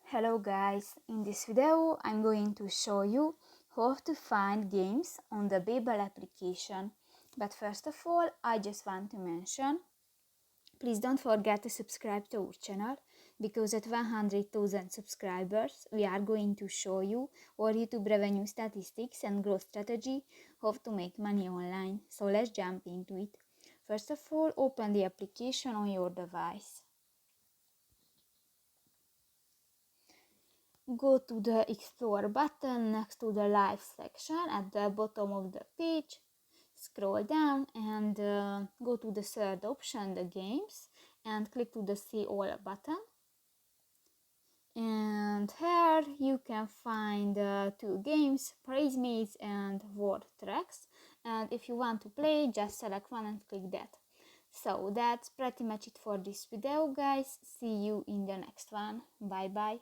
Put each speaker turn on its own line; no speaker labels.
Hello guys, in this video I'm going to show you how to find games on the Babbel application. But first of all, I just want to mention, please don't forget to subscribe to our channel, because at 100,000 subscribers we are going to show you our YouTube revenue statistics and growth strategy, how to make money online. So let's jump into it. First of all, open the application on your device. Go to the Explore button next to the Live section at the bottom of the page. Scroll down and go to the third option, the Games, and click to the See All button. And here you can find two games, Praise Maze and Word Tracks. And if you want to play, just select one and click that. So that's pretty much it for this video, guys. See you in the next one. Bye bye.